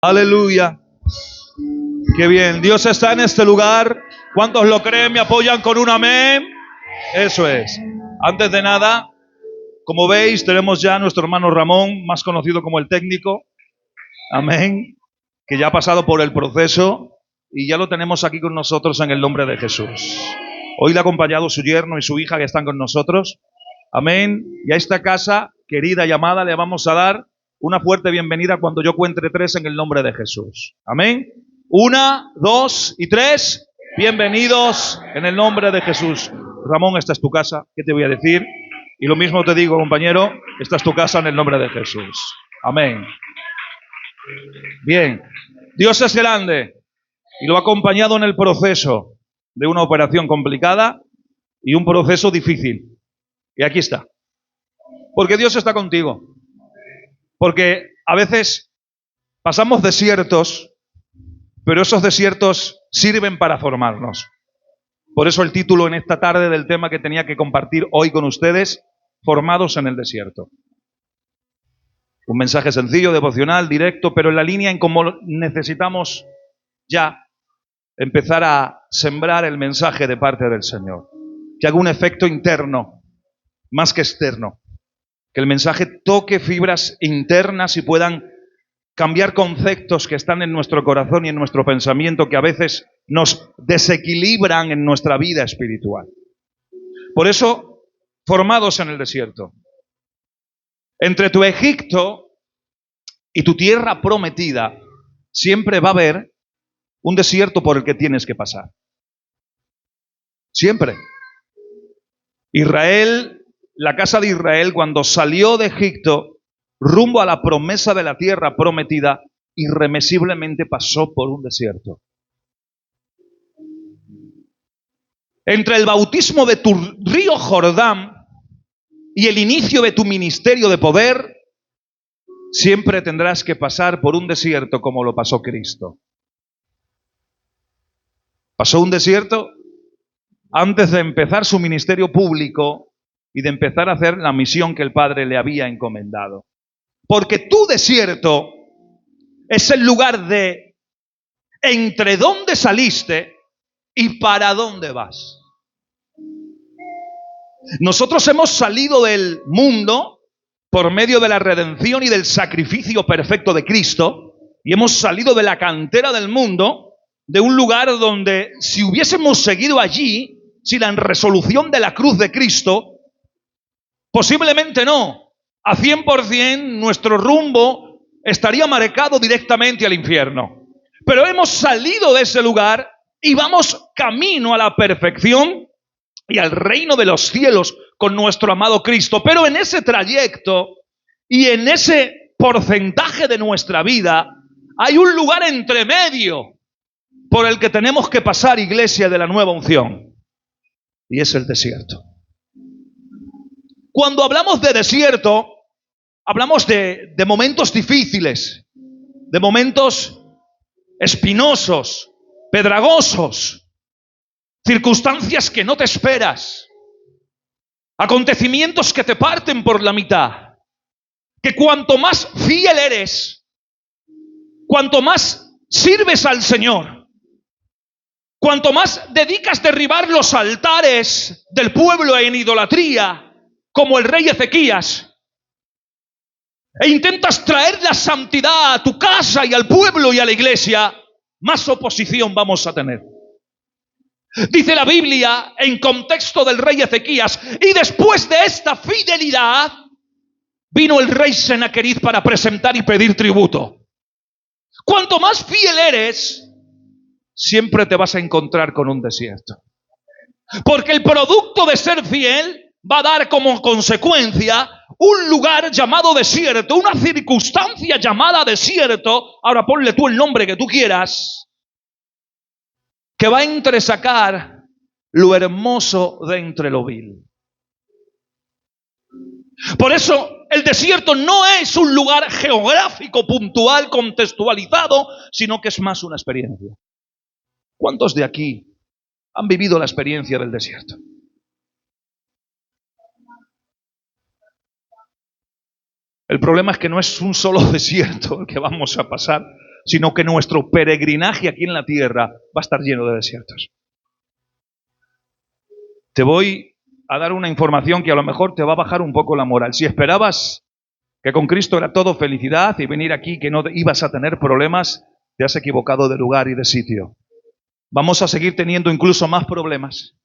Aleluya. Qué bien. Dios está en este lugar. ¿Cuántos lo creen? ¿Me apoyan con un amén? Eso es. Antes de nada, como veis, tenemos ya a nuestro hermano Ramón, más conocido como el técnico. Amén. Que ya ha pasado por el proceso y ya lo tenemos aquí con nosotros en el nombre de Jesús. Hoy le ha acompañado su yerno y su hija que están con nosotros. Amén. Y a esta casa querida y amada le vamos a dar una fuerte bienvenida cuando yo cuente 3 en el nombre de Jesús. Amén. 1, 2 y 3. Bienvenidos en el nombre de Jesús. Ramón, esta es tu casa. ¿Qué te voy a decir? Y lo mismo te digo, compañero, esta es tu casa en el nombre de Jesús. Amén. Bien. Dios es grande y lo ha acompañado en el proceso de una operación complicada y un proceso difícil. Y aquí está. Porque Dios está contigo. Porque a veces pasamos desiertos, pero esos desiertos sirven para formarnos. Por eso el título en esta tarde del tema que tenía que compartir hoy con ustedes, Formados en el desierto. Un mensaje sencillo, devocional, directo, pero en la línea en cómo necesitamos ya empezar a sembrar el mensaje de parte del Señor. Que haga un efecto interno, más que externo. Que el mensaje toque fibras internas y puedan cambiar conceptos que están en nuestro corazón y en nuestro pensamiento que a veces nos desequilibran en nuestra vida espiritual. Por eso, formados en el desierto. Entre tu Egipto y tu tierra prometida, siempre va a haber un desierto por el que tienes que pasar. Siempre. Israel, la casa de Israel, cuando salió de Egipto rumbo a la promesa de la tierra prometida, irremisiblemente pasó por un desierto. Entre el bautismo de tu río Jordán y el inicio de tu ministerio de poder, siempre tendrás que pasar por un desierto como lo pasó Cristo. Pasó un desierto antes de empezar su ministerio público y de empezar a hacer la misión que el Padre le había encomendado. Porque tu desierto es el lugar de entre dónde saliste y para dónde vas. Nosotros hemos salido del mundo por medio de la redención y del sacrificio perfecto de Cristo y hemos salido de la cantera del mundo, de un lugar donde si hubiésemos seguido allí, sin la resolución de la cruz de Cristo, posiblemente no. A 100% nuestro rumbo estaría marcado directamente al infierno. Pero hemos salido de ese lugar y vamos camino a la perfección y al reino de los cielos con nuestro amado Cristo. Pero en ese trayecto y en ese porcentaje de nuestra vida hay un lugar entre medio por el que tenemos que pasar, iglesia de la nueva unción. Y es el desierto. Cuando hablamos de desierto, hablamos de momentos difíciles, de momentos espinosos, pedregosos, circunstancias que no te esperas, acontecimientos que te parten por la mitad, que cuanto más fiel eres, cuanto más sirves al Señor, cuanto más dedicas derribar los altares del pueblo en idolatría, como el rey Ezequías, e intentas traer la santidad a tu casa y al pueblo y a la iglesia, más oposición vamos a tener. Dice la Biblia en contexto del rey Ezequías, y después de esta fidelidad vino el rey Senaquerib para presentar y pedir tributo. Cuanto más fiel eres, siempre te vas a encontrar con un desierto. Porque el producto de ser fiel va a dar como consecuencia un lugar llamado desierto, una circunstancia llamada desierto, ahora ponle tú el nombre que tú quieras, que va a entresacar lo hermoso de entre lo vil. Por eso el desierto no es un lugar geográfico, puntual, contextualizado, sino que es más una experiencia. ¿Cuántos de aquí han vivido la experiencia del desierto? El problema es que no es un solo desierto el que vamos a pasar, sino que nuestro peregrinaje aquí en la tierra va a estar lleno de desiertos. Te voy a dar una información que a lo mejor te va a bajar un poco la moral. Si esperabas que con Cristo era todo felicidad y venir aquí que no ibas a tener problemas, te has equivocado de lugar y de sitio. Vamos a seguir teniendo incluso más problemas.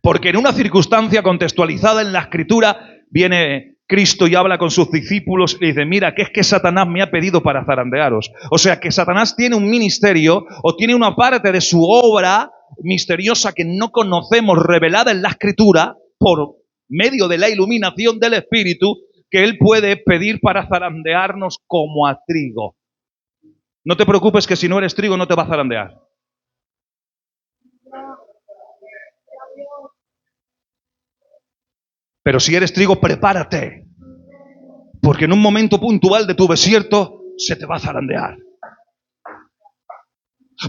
Porque en una circunstancia contextualizada en la Escritura viene Cristo y habla con sus discípulos y dice, mira, que es que Satanás me ha pedido para zarandearos. O sea, que Satanás tiene un ministerio o tiene una parte de su obra misteriosa que no conocemos, revelada en la Escritura por medio de la iluminación del Espíritu, que Él puede pedir para zarandearnos como a trigo. No te preocupes que si no eres trigo no te va a zarandear. Pero si eres trigo, prepárate. Porque en un momento puntual de tu desierto se te va a zarandear.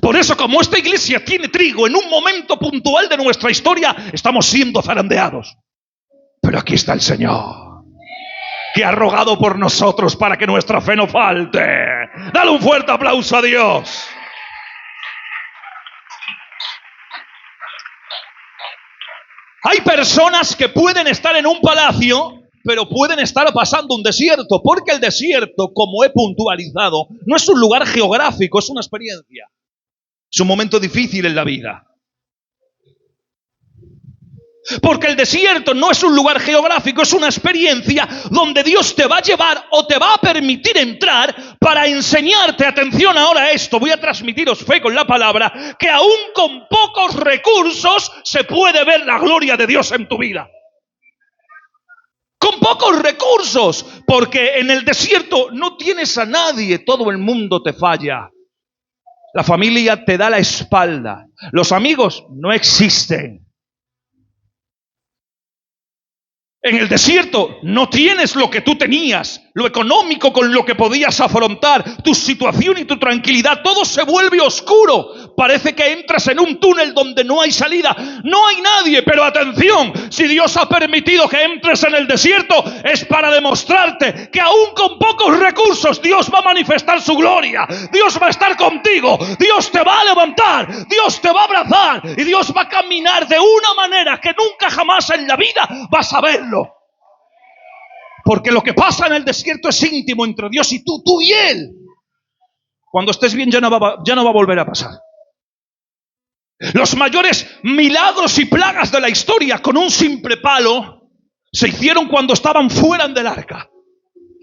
Por eso, como esta iglesia tiene trigo, en un momento puntual de nuestra historia estamos siendo zarandeados. Pero aquí está el Señor, que ha rogado por nosotros para que nuestra fe no falte. Dale un fuerte aplauso a Dios. Hay personas que pueden estar en un palacio, pero pueden estar pasando un desierto, porque el desierto, como he puntualizado, no es un lugar geográfico, es una experiencia. Es un momento difícil en la vida. Porque el desierto no es un lugar geográfico, es una experiencia donde Dios te va a llevar o te va a permitir entrar para enseñarte, atención ahora a esto, voy a transmitiros fe con la palabra, que aún con pocos recursos se puede ver la gloria de Dios en tu vida. Con pocos recursos, porque en el desierto no tienes a nadie, todo el mundo te falla. La familia te da la espalda, los amigos no existen. En el desierto no tienes lo que tú tenías, lo económico con lo que podías afrontar, tu situación y tu tranquilidad, todo se vuelve oscuro. Parece que entras en un túnel donde no hay salida, no hay nadie, pero atención, si Dios ha permitido que entres en el desierto es para demostrarte que aún con pocos recursos Dios va a manifestar su gloria, Dios va a estar contigo, Dios te va a levantar, Dios te va a abrazar y Dios va a caminar de una manera que nunca jamás en la vida vas a verlo. Porque lo que pasa en el desierto es íntimo entre Dios y tú y Él. Cuando estés bien ya no va a volver a pasar. Los mayores milagros y plagas de la historia con un simple palo se hicieron cuando estaban fuera del arca,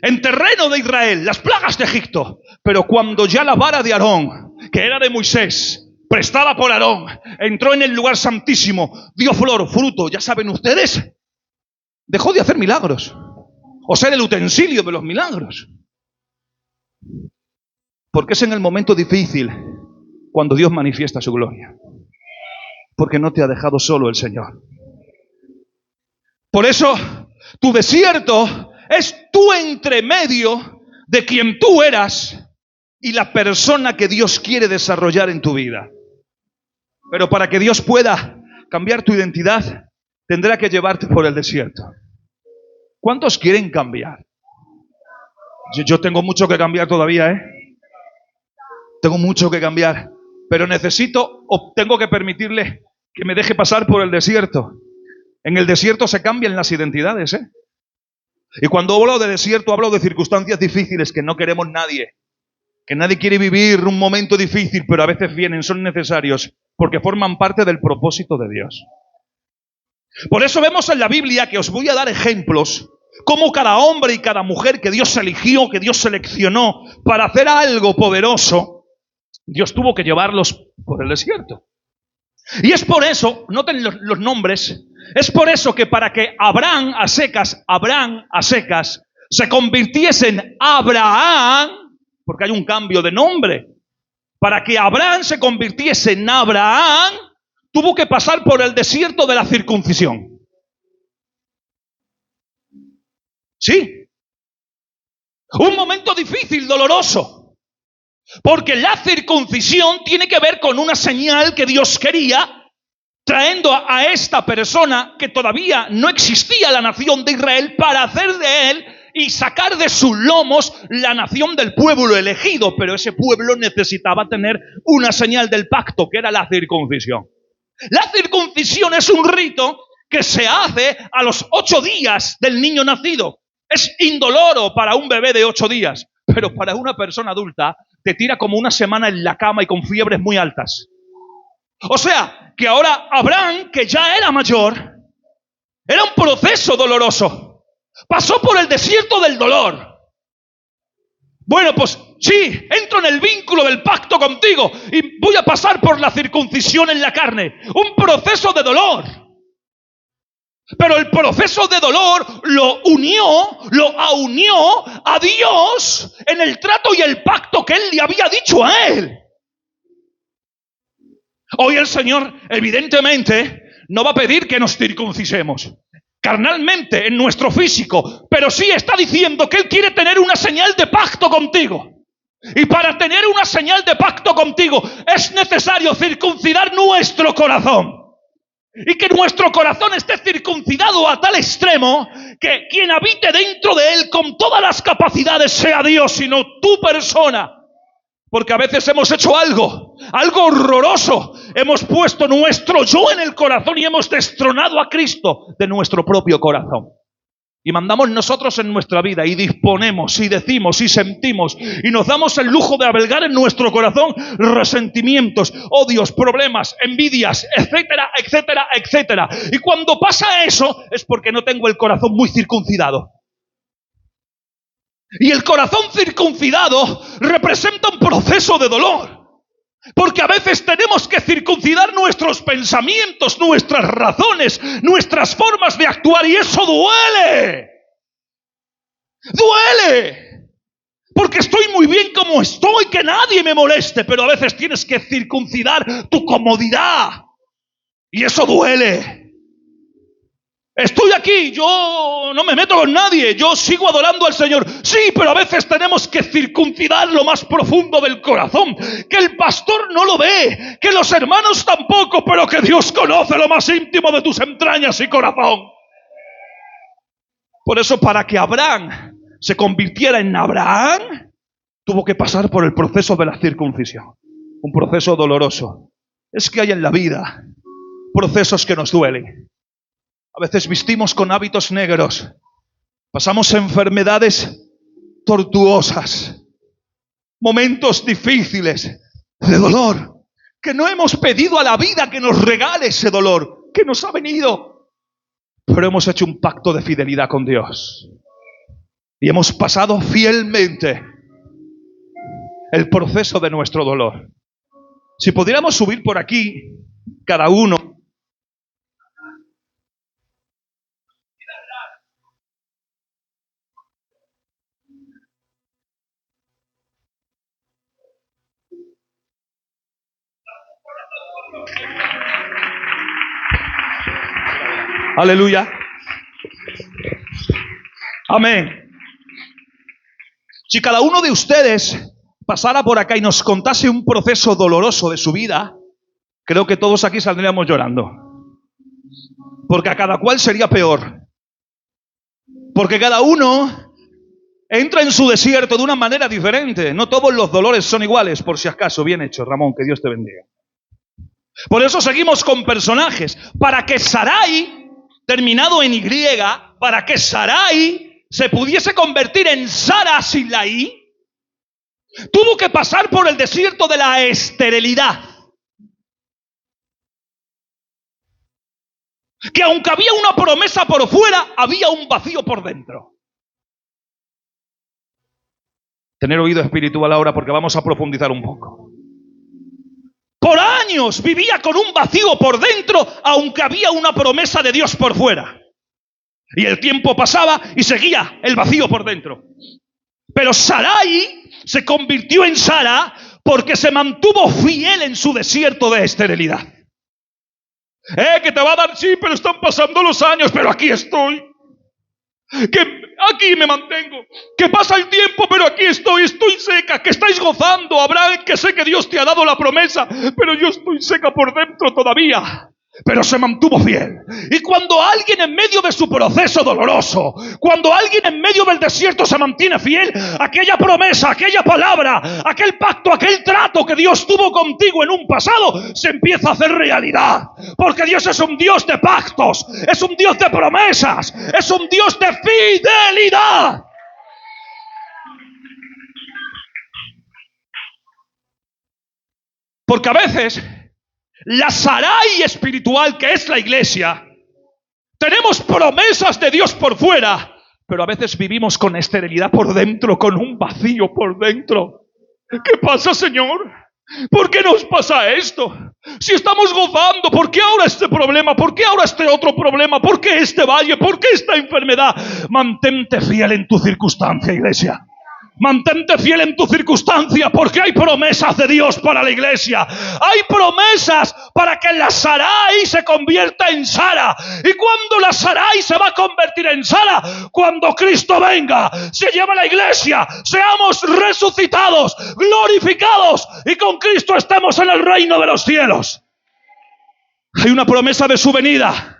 en terreno de Israel, las plagas de Egipto. Pero cuando ya la vara de Aarón, que era de Moisés, prestada por Aarón, entró en el lugar santísimo, dio flor, fruto, ya saben ustedes, dejó de hacer milagros. O ser el utensilio de los milagros. Porque es en el momento difícil cuando Dios manifiesta su gloria. Porque no te ha dejado solo el Señor. Por eso, tu desierto es tu entremedio de quien tú eras y la persona que Dios quiere desarrollar en tu vida. Pero para que Dios pueda cambiar tu identidad, tendrá que llevarte por el desierto. ¿Cuántos quieren cambiar? Yo tengo mucho que cambiar todavía, Tengo mucho que cambiar. Pero necesito o tengo que permitirle que me deje pasar por el desierto. En el desierto se cambian las identidades, Y cuando hablo de desierto, hablo de circunstancias difíciles que no queremos nadie. Que nadie quiere vivir un momento difícil, pero a veces vienen, son necesarios, porque forman parte del propósito de Dios. Por eso vemos en la Biblia, que os voy a dar ejemplos, cómo cada hombre y cada mujer que Dios eligió, que Dios seleccionó para hacer algo poderoso, Dios tuvo que llevarlos por el desierto. Y es por eso, noten los nombres, es por eso que para que Abraham a secas, se convirtiese en Abraham, porque hay un cambio de nombre, para que Abraham se convirtiese en Abraham, tuvo que pasar por el desierto de la circuncisión. Sí. Un momento difícil, doloroso. Porque la circuncisión tiene que ver con una señal que Dios quería, trayendo a esta persona que todavía no existía la nación de Israel, para hacer de él y sacar de sus lomos la nación del pueblo elegido, pero ese pueblo necesitaba tener una señal del pacto, que era la circuncisión. La circuncisión es un rito que se hace a los 8 días del niño nacido. Es indoloro para un bebé de 8 días, pero para una persona adulta te tira como una semana en la cama y con fiebres muy altas. O sea, que ahora Abraham, que ya era mayor, era un proceso doloroso. Pasó por el desierto del dolor. Bueno, pues sí, entro en el vínculo del pacto contigo y voy a pasar por la circuncisión en la carne. Un proceso de dolor. Pero el proceso de dolor lo unió a Dios en el trato y el pacto que Él le había dicho a él. Hoy el Señor, evidentemente, no va a pedir que nos circuncisemos carnalmente en nuestro físico, pero sí está diciendo que Él quiere tener una señal de pacto contigo. Y para tener una señal de pacto contigo es necesario circuncidar nuestro corazón. Y que nuestro corazón esté circuncidado a tal extremo que quien habite dentro de él con todas las capacidades sea Dios y no tu persona. Porque a veces hemos hecho algo horroroso. Hemos puesto nuestro yo en el corazón y hemos destronado a Cristo de nuestro propio corazón. Y mandamos nosotros en nuestra vida y disponemos y decimos y sentimos y nos damos el lujo de albergar en nuestro corazón resentimientos, odios, problemas, envidias, etcétera, etcétera, etcétera. Y cuando pasa eso es porque no tengo el corazón muy circuncidado. Y el corazón circuncidado representa un proceso de dolor. Porque a veces tenemos que circuncidar nuestros pensamientos, nuestras razones, nuestras formas de actuar, y eso duele. ¡Duele! Porque estoy muy bien como estoy, que nadie me moleste, pero a veces tienes que circuncidar tu comodidad. Y eso duele. Estoy aquí, yo no me meto con nadie, yo sigo adorando al Señor. Sí, pero a veces tenemos que circuncidar lo más profundo del corazón, que el pastor no lo ve, que los hermanos tampoco, pero que Dios conoce lo más íntimo de tus entrañas y corazón. Por eso, para que Abraham se convirtiera en Abraham, tuvo que pasar por el proceso de la circuncisión. Un proceso doloroso. Es que hay en la vida procesos que nos duelen. A veces vestimos con hábitos negros, pasamos enfermedades tortuosas, momentos difíciles de dolor, que no hemos pedido a la vida que nos regale ese dolor, que nos ha venido, pero hemos hecho un pacto de fidelidad con Dios y hemos pasado fielmente el proceso de nuestro dolor. Si pudiéramos subir por aquí, cada uno, aleluya. Amén. Si cada uno de ustedes pasara por acá y nos contase un proceso doloroso de su vida, creo que todos aquí saldríamos llorando. Porque a cada cual sería peor. Porque cada uno entra en su desierto de una manera diferente. No todos los dolores son iguales, por si acaso. Bien hecho, Ramón, que Dios te bendiga. Por eso seguimos con personajes. Para que Sarai, terminado en Y, para que Sarai se pudiese convertir en Sara sin la I, tuvo que pasar por el desierto de la esterilidad. Que aunque había una promesa por fuera, había un vacío por dentro. Tener oído espiritual ahora, porque vamos a profundizar un poco. Por años vivía con un vacío por dentro, aunque había una promesa de Dios por fuera. Y el tiempo pasaba y seguía el vacío por dentro. Pero Sarai se convirtió en Sara porque se mantuvo fiel en su desierto de esterilidad. Que te va a dar, sí, pero están pasando los años, pero aquí estoy. Que aquí me mantengo. Que pasa el tiempo, pero aquí estoy seca. Que estáis gozando, Abraham, que sé que Dios te ha dado la promesa, pero yo estoy seca por dentro todavía. pero se mantuvo fiel. Y cuando alguien en medio de su proceso doloroso, cuando alguien en medio del desierto se mantiene fiel, aquella promesa, aquella palabra, aquel pacto, aquel trato que Dios tuvo contigo en un pasado, se empieza a hacer realidad. Porque Dios es un Dios de pactos, es un Dios de promesas, es un Dios de fidelidad. Porque a veces la Sarai espiritual que es la iglesia, tenemos promesas de Dios por fuera, pero a veces vivimos con esterilidad por dentro, con un vacío por dentro. ¿Qué pasa, Señor? ¿Por qué nos pasa esto? Si estamos gozando, ¿por qué ahora este problema? ¿Por qué ahora este otro problema? ¿Por qué este valle? ¿Por qué esta enfermedad? Mantente fiel en tu circunstancia, iglesia. Mantente fiel en tu circunstancia, porque hay promesas de Dios para la iglesia. Hay promesas para que la Sarai se convierta en Sara. Y cuando la Sarai se va a convertir en Sara, cuando Cristo venga, se lleva a la iglesia, seamos resucitados, glorificados, y con Cristo estemos en el reino de los cielos. Hay una promesa de su venida.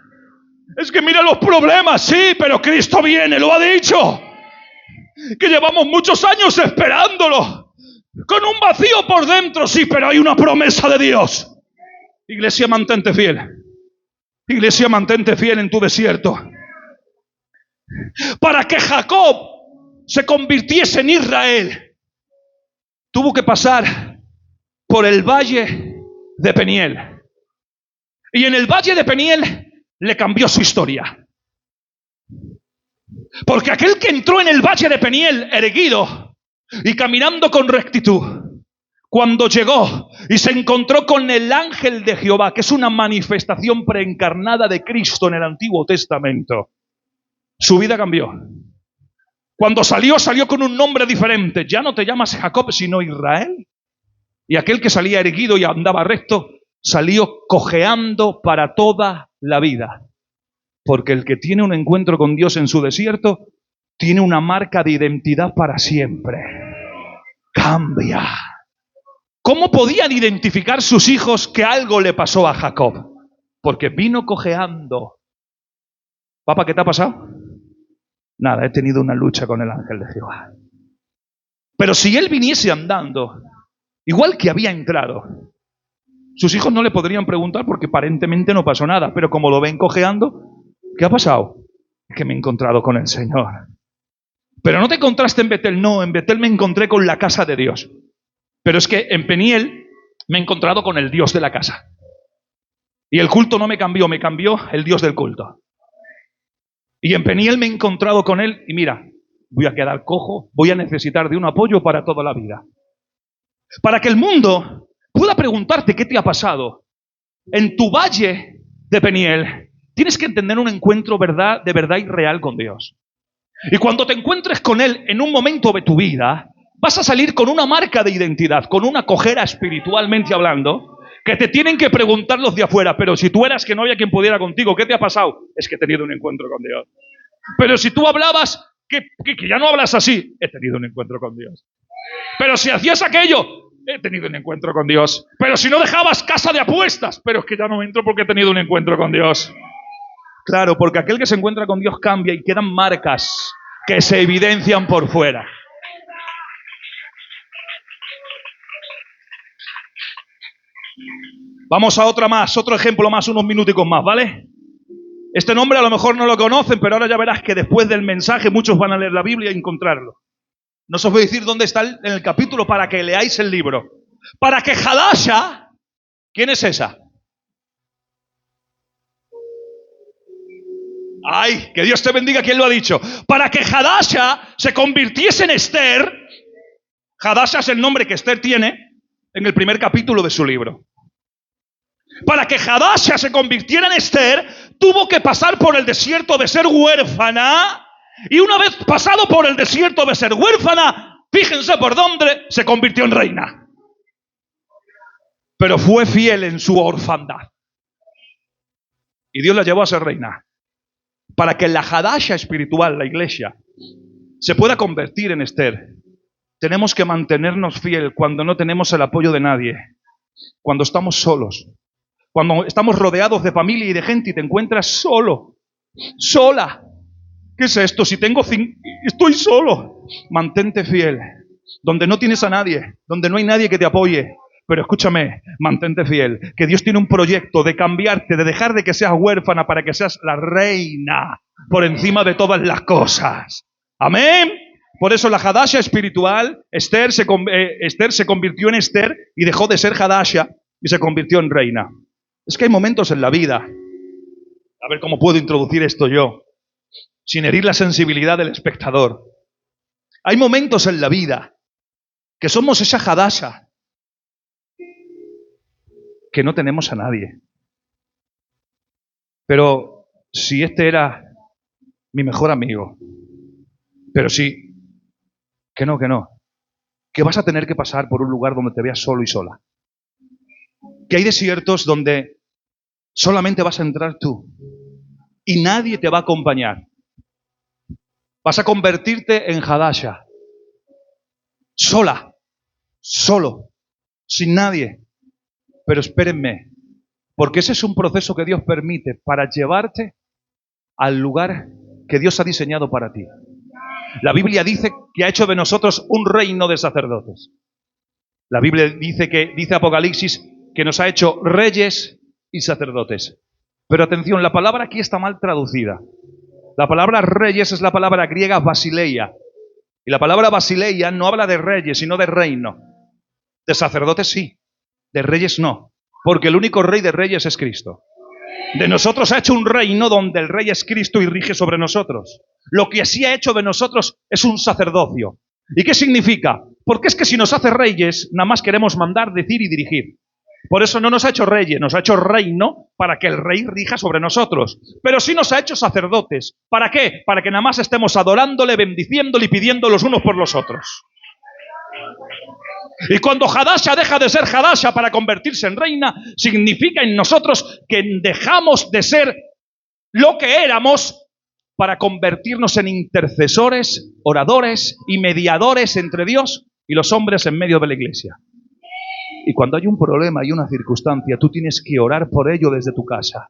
Es que mira los problemas, sí, pero Cristo viene, lo ha dicho. Que llevamos muchos años esperándolo, con un vacío por dentro, sí, pero hay una promesa de Dios. Iglesia, mantente fiel. Iglesia, mantente fiel en tu desierto. Para que Jacob se convirtiese en Israel, tuvo que pasar por el valle de Peniel. Y en el valle de Peniel le cambió su historia. Porque aquel que entró en el valle de Peniel erguido y caminando con rectitud, cuando llegó y se encontró con el ángel de Jehová, que es una manifestación preencarnada de Cristo en el Antiguo Testamento, su vida cambió. Cuando salió con un nombre diferente. Ya no te llamas Jacob, sino Israel. Y aquel que salía erguido y andaba recto, salió cojeando para toda la vida. Porque el que tiene un encuentro con Dios en su desierto, tiene una marca de identidad para siempre. Cambia. ¿Cómo podían identificar sus hijos que algo le pasó a Jacob? Porque vino cojeando. Papá, ¿qué te ha pasado? Nada, he tenido una lucha con el ángel de Jehová. Pero si él viniese andando, igual que había entrado, sus hijos no le podrían preguntar porque aparentemente no pasó nada. Pero como lo ven cojeando, ¿qué ha pasado? Es que me he encontrado con el Señor. Pero no te encontraste en Betel, no, en Betel me encontré con la casa de Dios. Pero es que en Peniel me he encontrado con el Dios de la casa. Y el culto no me cambió el Dios del culto. Y en Peniel me he encontrado con Él y mira, voy a quedar cojo, voy a necesitar de un apoyo para toda la vida. Para que el mundo pueda preguntarte qué te ha pasado. En tu valle de Peniel tienes que entender un encuentro de verdad y real con Dios. Y cuando te encuentres con Él en un momento de tu vida, vas a salir con una marca de identidad, con una cojera espiritualmente hablando, que te tienen que preguntar los de afuera. Pero si tú eras que no había quien pudiera contigo, ¿qué te ha pasado? Es que he tenido un encuentro con Dios. Pero si tú hablabas, que ya no hablas así, he tenido un encuentro con Dios. Pero si hacías aquello, he tenido un encuentro con Dios. Pero si no dejabas casa de apuestas, pero es que ya no entro porque he tenido un encuentro con Dios. Claro, porque aquel que se encuentra con Dios cambia y quedan marcas que se evidencian por fuera. Vamos a otra más, otro ejemplo más, unos minuticos más, ¿vale? Este nombre a lo mejor no lo conocen, pero ahora ya verás que después del mensaje muchos van a leer la Biblia y encontrarlo. No os voy a decir dónde está en el capítulo para que leáis el libro. Para que Hadasha, ¿quién es esa? Ay, que Dios te bendiga, ¿quién lo ha dicho? Para que Hadasha se convirtiese en Esther. Hadasha es el nombre que Esther tiene en el primer capítulo de su libro. Para que Hadasha se convirtiera en Esther, tuvo que pasar por el desierto de ser huérfana. Y una vez pasado por el desierto de ser huérfana, fíjense por dónde se convirtió en reina. Pero fue fiel en su orfandad. Y Dios la llevó a ser reina. Para que la Hadasha espiritual, la iglesia, se pueda convertir en Esther, tenemos que mantenernos fiel cuando no tenemos el apoyo de nadie, cuando estamos solos, Cuando estamos rodeados de familia y de gente y te encuentras solo, sola. ¿Qué es esto? Si tengo estoy solo. Mantente fiel. Donde no tienes a nadie, donde no hay nadie que te apoye. Pero escúchame, mantente fiel. Que Dios tiene un proyecto de cambiarte, de dejar de que seas huérfana para que seas la reina por encima de todas las cosas. Amén. Por eso la Hadasha espiritual, Esther se convirtió en Esther y dejó de ser Hadasha y se convirtió en reina. Es que hay momentos en la vida, a ver cómo puedo introducir esto yo, sin herir la sensibilidad del espectador. Hay momentos en la vida que somos esa Hadasha que no tenemos a nadie. Pero si este era mi mejor amigo, pero sí, que no, que vas a tener que pasar por un lugar donde te veas solo y sola. Que hay desiertos donde solamente vas a entrar tú y nadie te va a acompañar. Vas a convertirte en Hadasha, sola, solo, sin nadie. Pero espérenme, porque ese es un proceso que Dios permite para llevarte al lugar que Dios ha diseñado para ti. La Biblia dice que ha hecho de nosotros un reino de sacerdotes. La Biblia dice Apocalipsis que nos ha hecho reyes y sacerdotes. Pero atención, la palabra aquí está mal traducida. La palabra reyes es la palabra griega basileia. Y la palabra basileia no habla de reyes, sino de reino. De sacerdotes sí, de reyes no. Porque el único rey de reyes es Cristo. De nosotros ha hecho un reino donde el rey es Cristo y rige sobre nosotros. Lo que sí ha hecho de nosotros es un sacerdocio. ¿Y qué significa? Porque es que si nos hace reyes, nada más queremos mandar, decir y dirigir. Por eso no nos ha hecho reyes, nos ha hecho reino para que el rey rija sobre nosotros. Pero sí nos ha hecho sacerdotes. ¿Para qué? Para que nada más estemos adorándole, bendiciéndole y pidiendo los unos por los otros. Y cuando Hadasha deja de ser Hadasha para convertirse en reina, significa en nosotros que dejamos de ser lo que éramos para convertirnos en intercesores, oradores y mediadores entre Dios y los hombres en medio de la iglesia. Y cuando hay un problema y una circunstancia, tú tienes que orar por ello desde tu casa.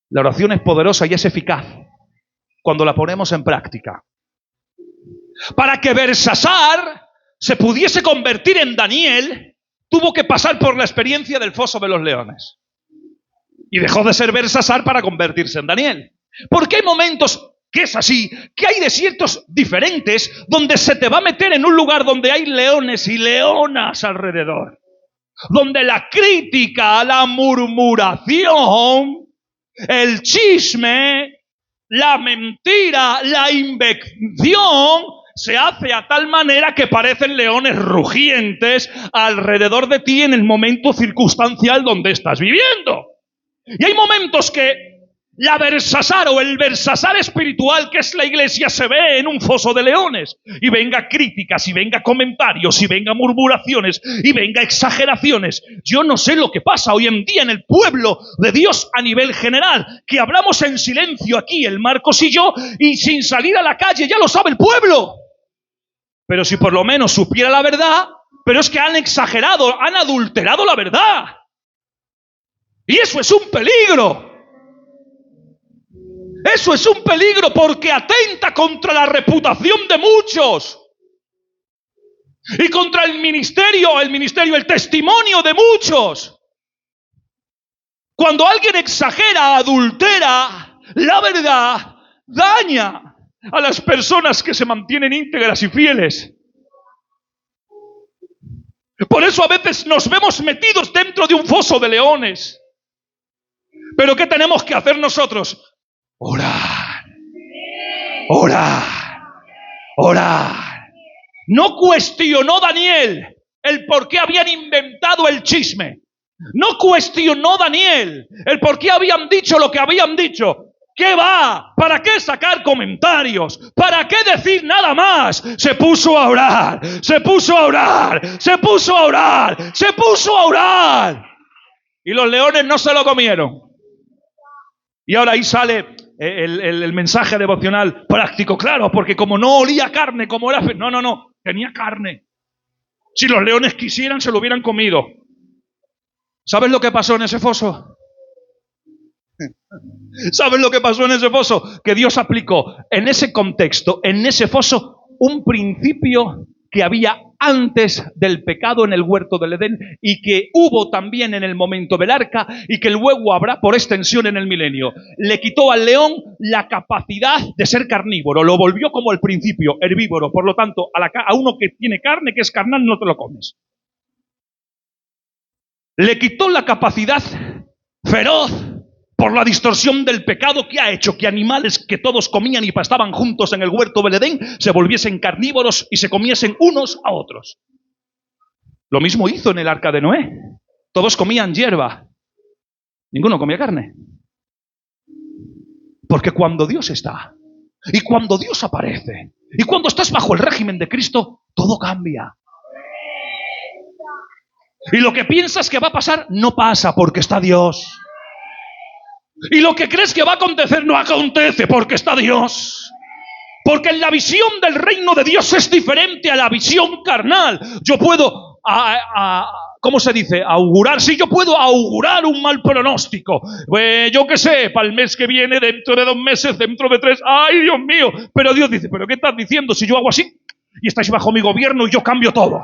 La oración es poderosa y es eficaz cuando la ponemos en práctica. Para que Belsasar se pudiese convertir en Daniel, tuvo que pasar por la experiencia del foso de los leones. Y dejó de ser Belsasar para convertirse en Daniel. Porque hay momentos que es así, que hay desiertos diferentes donde se te va a meter en un lugar donde hay leones y leonas alrededor. Donde la crítica, la murmuración, el chisme, la mentira, la invección se hace a tal manera que parecen leones rugientes alrededor de ti en el momento circunstancial donde estás viviendo. Y hay momentos que la Belsasar o el Belsasar espiritual que es la iglesia se ve en un foso de leones. Y venga críticas, y venga comentarios, y venga murmuraciones, y venga exageraciones. Yo no sé lo que pasa hoy en día en el pueblo de Dios a nivel general, que hablamos en silencio aquí, el Marcos y yo, y sin salir a la calle, ya lo sabe el pueblo. Pero si por lo menos supiera la verdad, pero es que han exagerado, han adulterado la verdad. Y eso es un peligro. Eso es un peligro porque atenta contra la reputación de muchos. Y contra el ministerio, el testimonio de muchos. Cuando alguien exagera, adultera la verdad, daña a las personas que se mantienen íntegras y fieles. Por eso a veces nos vemos metidos dentro de un foso de leones. ¿Pero qué tenemos que hacer nosotros? Orar, orar, orar. No cuestionó Daniel el por qué habían inventado el chisme. No cuestionó Daniel el por qué habían dicho lo que habían dicho. ¿Qué va? ¿Para qué sacar comentarios? ¿Para qué decir nada más? Se puso a orar, se puso a orar, se puso a orar, se puso a orar. Y los leones no se lo comieron. Y ahora ahí sale el mensaje devocional práctico, claro, porque como no olía carne, como era... No, tenía carne. Si los leones quisieran, se lo hubieran comido. ¿Sabes lo que pasó en ese foso? ¿Sabes lo que pasó en ese foso? Que Dios aplicó en ese contexto, en ese foso, un principio que había antes del pecado en el huerto del Edén y que hubo también en el momento del arca y que luego habrá por extensión en el milenio. Le quitó al león la capacidad de ser carnívoro, lo volvió como el principio, herbívoro. Por lo tanto, a uno que tiene carne, que es carnal, no te lo comes. Le quitó la capacidad feroz por la distorsión del pecado que ha hecho que animales que todos comían y pastaban juntos en el huerto del Edén se volviesen carnívoros y se comiesen unos a otros. Lo mismo hizo en el arca de Noé. Todos comían hierba. Ninguno comía carne. Porque cuando Dios está, y cuando Dios aparece, y cuando estás bajo el régimen de Cristo, todo cambia. Y lo que piensas que va a pasar, no pasa porque está Dios. Y lo que crees que va a acontecer, no acontece porque está Dios. Porque en la visión del reino de Dios es diferente a la visión carnal. Yo puedo, ¿cómo se dice? Augurar. Sí, yo puedo augurar un mal pronóstico. Yo qué sé, para el mes que viene, dentro de 2 meses, dentro de 3. ¡Ay, Dios mío! Pero Dios dice, ¿pero qué estás diciendo si yo hago así? Y estáis bajo mi gobierno y yo cambio todo.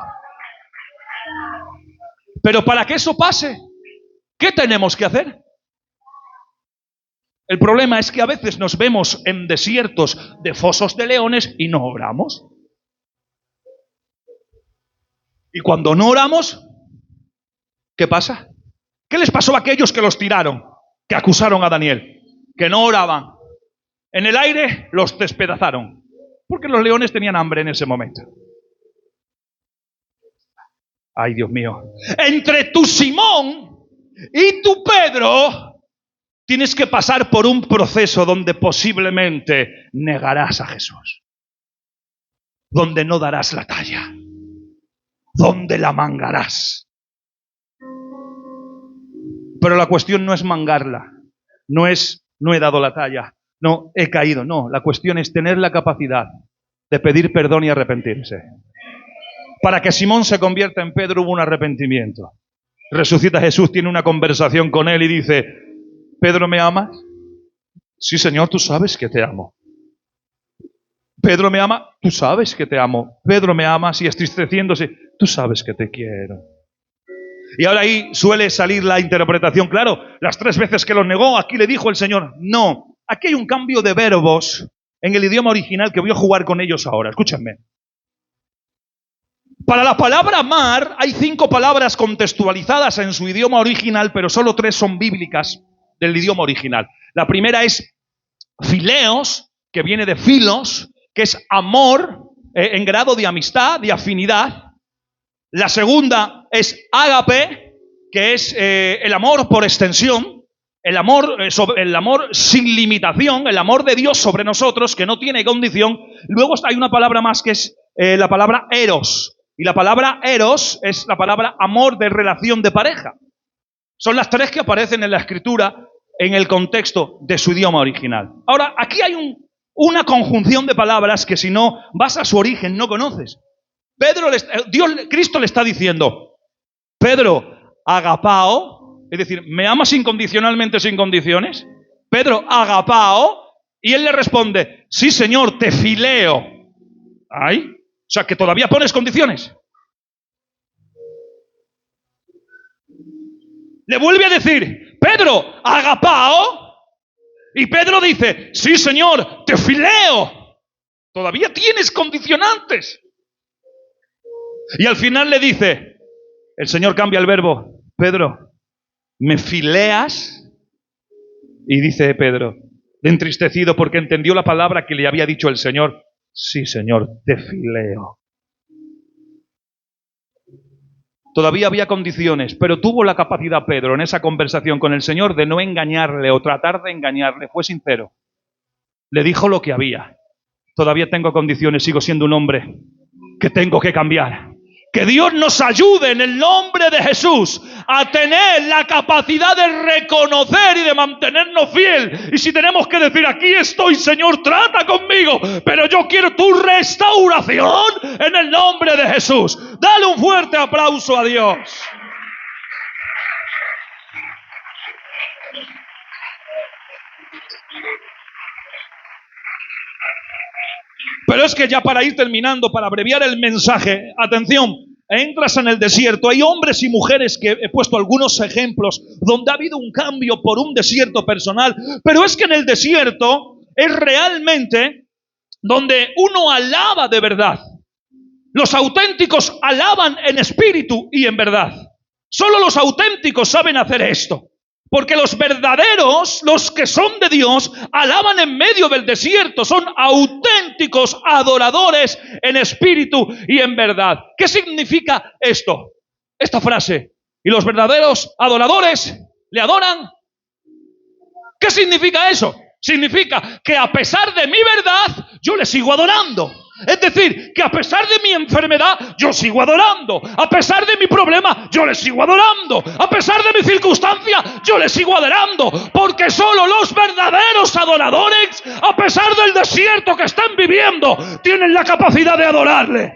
Pero para que eso pase, ¿qué tenemos que hacer? El problema es que a veces nos vemos en desiertos de fosos de leones y no oramos. Y cuando no oramos, ¿qué pasa? ¿Qué les pasó a aquellos que los tiraron, que acusaron a Daniel? Que no oraban. En el aire los despedazaron, porque los leones tenían hambre en ese momento. Ay, Dios mío. Entre tu Simón y tu Pedro tienes que pasar por un proceso donde posiblemente negarás a Jesús, donde no darás la talla, donde la mangarás. Pero la cuestión no es mangarla, no es no he dado la talla, no he caído, no. La cuestión es tener la capacidad de pedir perdón y arrepentirse. Para que Simón se convierta en Pedro hubo un arrepentimiento. Resucita Jesús, tiene una conversación con él y dice: ¿Pedro, me amas? Sí, Señor, tú sabes que te amo. Pedro, ¿me ama? Tú sabes que te amo. Pedro, ¿me amas? Y entristeciéndose, tú sabes que te quiero. Y ahora ahí suele salir la interpretación. Claro, las 3 veces que lo negó, aquí le dijo el Señor, no. Aquí hay un cambio de verbos en el idioma original que voy a jugar con ellos ahora. Escúchenme. Para la palabra amar hay 5 palabras contextualizadas en su idioma original, pero solo 3 son bíblicas del idioma original. La primera es fileos, que viene de filos, que es amor en grado de amistad, de afinidad. La segunda es ágape, que es el amor por extensión, el amor sin limitación, el amor de Dios sobre nosotros, que no tiene condición. Luego hay una palabra más que es la palabra eros. Y la palabra eros es la palabra amor de relación de pareja. Son las 3 que aparecen en la Escritura en el contexto de su idioma original. Ahora, aquí hay una conjunción de palabras que si no vas a su origen no conoces. Cristo le está diciendo, Pedro, agapao, es decir, ¿me amas incondicionalmente sin condiciones? Pedro, agapao, y él le responde, sí, Señor, te fileo. ¿Ay? O sea, que todavía pones condiciones. Le vuelve a decir, Pedro, agapao. Y Pedro dice, sí, Señor, te fileo. Todavía tienes condicionantes. Y al final le dice, el Señor cambia el verbo, Pedro, ¿me fileas? Y dice Pedro, entristecido porque entendió la palabra que le había dicho el Señor, sí, Señor, te fileo. Todavía había condiciones, pero tuvo la capacidad Pedro en esa conversación con el Señor de no engañarle o tratar de engañarle. Fue sincero. Le dijo lo que había. Todavía tengo condiciones, sigo siendo un hombre que tengo que cambiar. Que Dios nos ayude en el nombre de Jesús a tener la capacidad de reconocer y de mantenernos fiel. Y si tenemos que decir, aquí estoy, Señor, trata conmigo, pero yo quiero tu restauración en el nombre de Jesús. Dale un fuerte aplauso a Dios. Pero es que ya para ir terminando, para abreviar el mensaje, atención, entras en el desierto. Hay hombres y mujeres que he puesto algunos ejemplos donde ha habido un cambio por un desierto personal. Pero es que en el desierto es realmente donde uno alaba de verdad. Los auténticos alaban en espíritu y en verdad. Solo los auténticos saben hacer esto. Porque los verdaderos, los que son de Dios, alaban en medio del desierto. Son auténticos adoradores en espíritu y en verdad. ¿Qué significa esto? Esta frase. Y los verdaderos adoradores le adoran. ¿Qué significa eso? Significa que a pesar de mi verdad, yo le sigo adorando. Es decir, que a pesar de mi enfermedad, yo sigo adorando. A pesar de mi problema, yo le sigo adorando. A pesar de mi circunstancia, yo le sigo adorando. Porque solo los verdaderos adoradores, a pesar del desierto que están viviendo, tienen la capacidad de adorarle.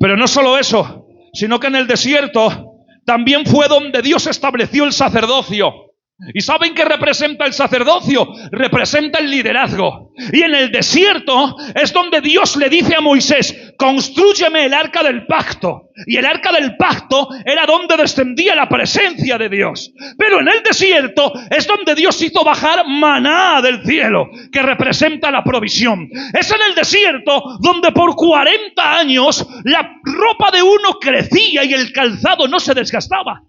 Pero no solo eso, sino que en el desierto también fue donde Dios estableció el sacerdocio. ¿Y saben qué representa el sacerdocio? Representa el liderazgo. Y en el desierto es donde Dios le dice a Moisés: constrúyeme el arca del pacto. Y el arca del pacto era donde descendía la presencia de Dios. Pero en el desierto es donde Dios hizo bajar maná del cielo, que representa la provisión. Es en el desierto donde por 40 años la ropa de uno crecía y el calzado no se desgastaba,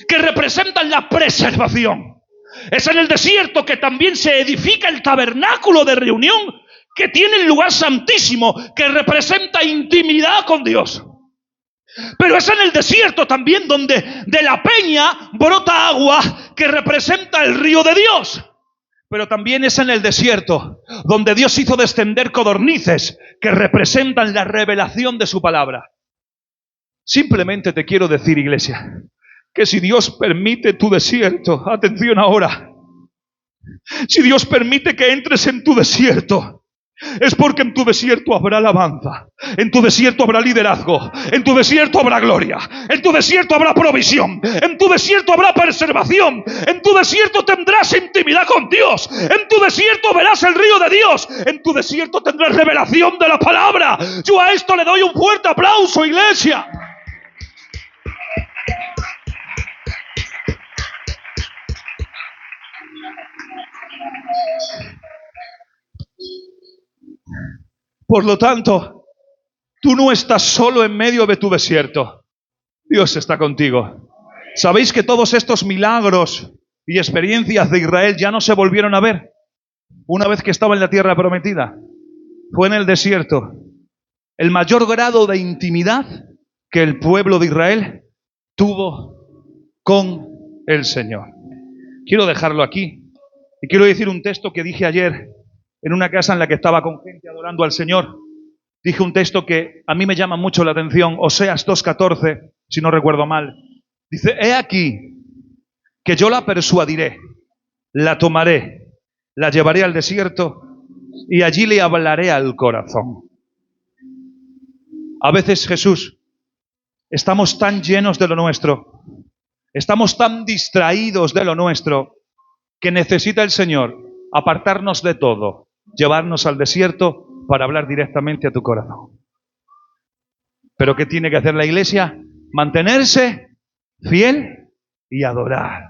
que representan la preservación. Es en el desierto que también se edifica el tabernáculo de reunión, que tiene el lugar santísimo, que representa intimidad con Dios. Pero es en el desierto también donde de la peña brota agua, que representa el río de Dios. Pero también es en el desierto donde Dios hizo descender codornices, que representan la revelación de su palabra. Simplemente te quiero decir, iglesia, que si Dios permite tu desierto, atención ahora, si Dios permite que entres en tu desierto, es porque en tu desierto habrá alabanza, en tu desierto habrá liderazgo, en tu desierto habrá gloria, en tu desierto habrá provisión, en tu desierto habrá preservación, en tu desierto tendrás intimidad con Dios, en tu desierto verás el río de Dios, en tu desierto tendrás revelación de la palabra. Yo a esto le doy un fuerte aplauso, iglesia. Por lo tanto, tú no estás solo en medio de tu desierto. Dios está contigo. ¿Sabéis que todos estos milagros y experiencias de Israel ya no se volvieron a ver una vez que estaba en la tierra prometida? Fue en el desierto. El mayor grado de intimidad que el pueblo de Israel tuvo con el Señor. Quiero dejarlo aquí. Y quiero decir un texto que dije ayer en una casa en la que estaba con gente adorando al Señor. Dije un texto que a mí me llama mucho la atención, Oseas 2:14, si no recuerdo mal. Dice: he aquí que yo la persuadiré, la tomaré, la llevaré al desierto y allí le hablaré al corazón. A veces, Jesús, estamos tan llenos de lo nuestro, estamos tan distraídos de lo nuestro, que necesita el Señor apartarnos de todo, llevarnos al desierto para hablar directamente a tu corazón. ¿Pero qué tiene que hacer la iglesia? Mantenerse fiel y adorar.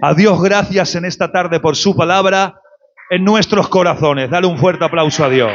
A Dios gracias en esta tarde por su palabra en nuestros corazones. Dale un fuerte aplauso a Dios.